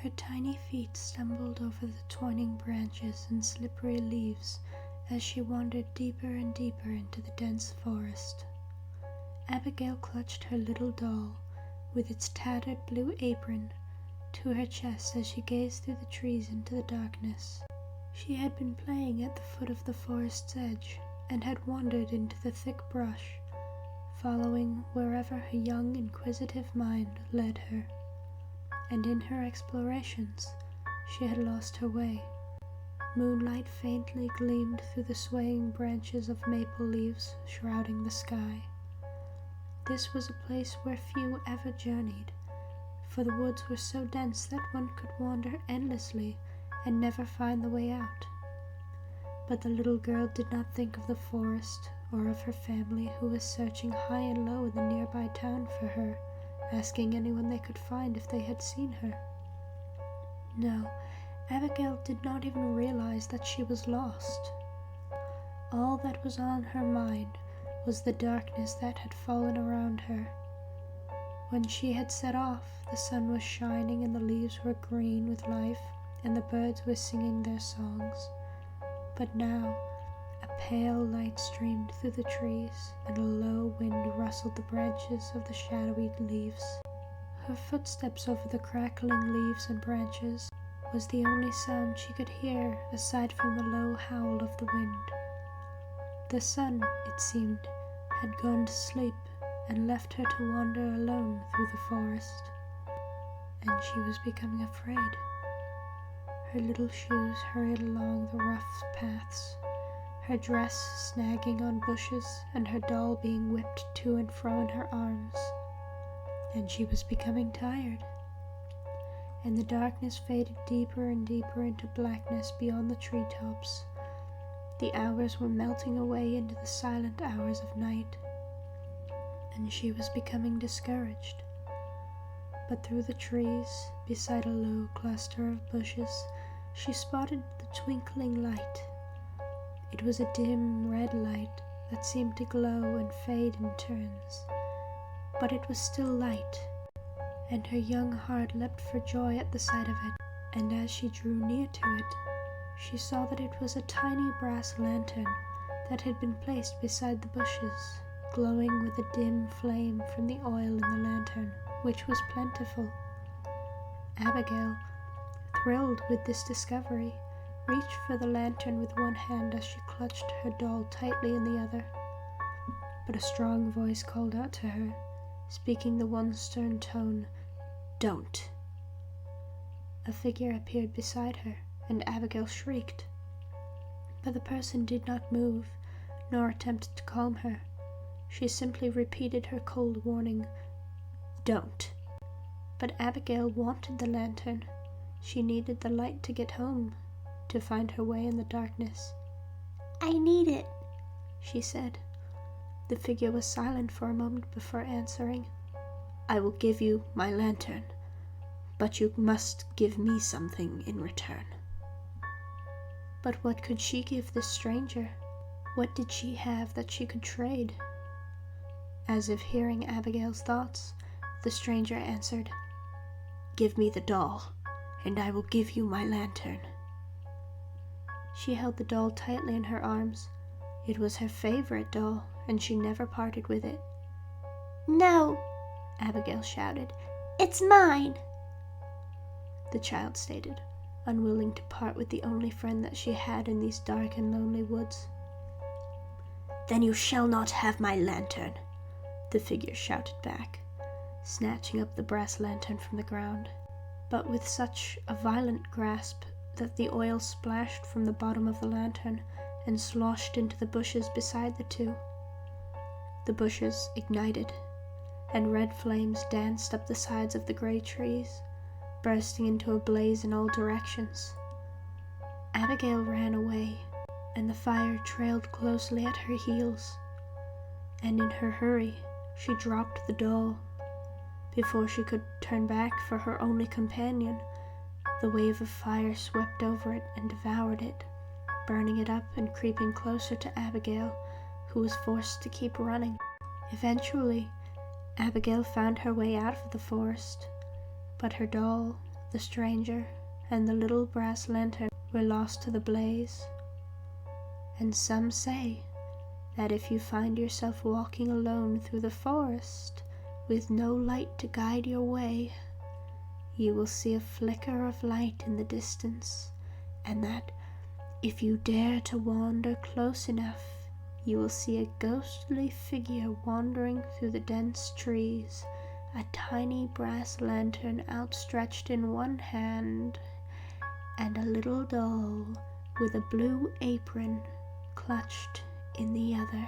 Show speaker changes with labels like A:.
A: Her tiny feet stumbled over the twining branches and slippery leaves as she wandered deeper and deeper into the dense forest. Abigail clutched her little doll, with its tattered blue apron, to her chest as she gazed through the trees into the darkness. She had been playing at the foot of the forest's edge and had wandered into the thick brush, following wherever her young, inquisitive mind led her. And in her explorations, she had lost her way. Moonlight faintly gleamed through the swaying branches of maple leaves shrouding the sky. This was a place where few ever journeyed, for the woods were so dense that one could wander endlessly and never find the way out. But the little girl did not think of the forest or of her family, who was searching high and low in the nearby town for her, asking anyone they could find if they had seen her. No, Abigail did not even realize that she was lost. All that was on her mind was the darkness that had fallen around her. When she had set off, the sun was shining and the leaves were green with life and the birds were singing their songs. But now, a pale light streamed through the trees and a low wind rustled the branches of the shadowy leaves. Her footsteps over the crackling leaves and branches was the only sound she could hear aside from the low howl of the wind. The sun, it seemed, had gone to sleep and left her to wander alone through the forest, and she was becoming afraid. Her little shoes hurried along the rough paths, her dress snagging on bushes and her doll being whipped to and fro in her arms, and she was becoming tired. And the darkness faded deeper and deeper into blackness beyond the treetops. The hours were melting away into the silent hours of night, and she was becoming discouraged. But through the trees, beside a low cluster of bushes, she spotted the twinkling light. It was a dim red light that seemed to glow and fade in turns, but it was still light, and her young heart leapt for joy at the sight of it. And as she drew near to it, she saw that it was a tiny brass lantern that had been placed beside the bushes, glowing with a dim flame from the oil in the lantern, which was plentiful. Abigail, thrilled with this discovery, reached for the lantern with one hand as she clutched her doll tightly in the other. But a strong voice called out to her, speaking the one stern tone, "Don't." A figure appeared beside her, and Abigail shrieked. But the person did not move, nor attempt to calm her. She simply repeated her cold warning, "Don't." But Abigail wanted the lantern. She needed the light to get home, to find her way in the darkness. "I need it," she said. The figure was silent for a moment before answering. "I will give you my lantern, but you must give me something in return." But what could she give this stranger? What did she have that she could trade? As if hearing Abigail's thoughts, the stranger answered, "Give me the doll, and I will give you my lantern." She held the doll tightly in her arms. It was her favorite doll, and she never parted with it. "No," Abigail shouted, "it's mine," the child stated, unwilling to part with the only friend that she had in these dark and lonely woods. "Then you shall not have my lantern," the figure shouted back, snatching up the brass lantern from the ground, but with such a violent grasp that the oil splashed from the bottom of the lantern and sloshed into the bushes beside the two. The bushes ignited, and red flames danced up the sides of the gray trees, bursting into a blaze in all directions. Abigail ran away, and the fire trailed closely at her heels, and in her hurry she dropped the doll. Before she could turn back for her only companion, the wave of fire swept over it and devoured it, burning it up and creeping closer to Abigail, who was forced to keep running. Eventually, Abigail found her way out of the forest, but her doll, The stranger and the little brass lantern were lost to the blaze, and some say that if you find yourself walking alone through the forest with no light to guide your way, you will see a flicker of light in the distance, and that if you dare to wander close enough, you will see a ghostly figure wandering through the dense trees, a tiny brass lantern outstretched in one hand, and a little doll with a blue apron clutched in the other.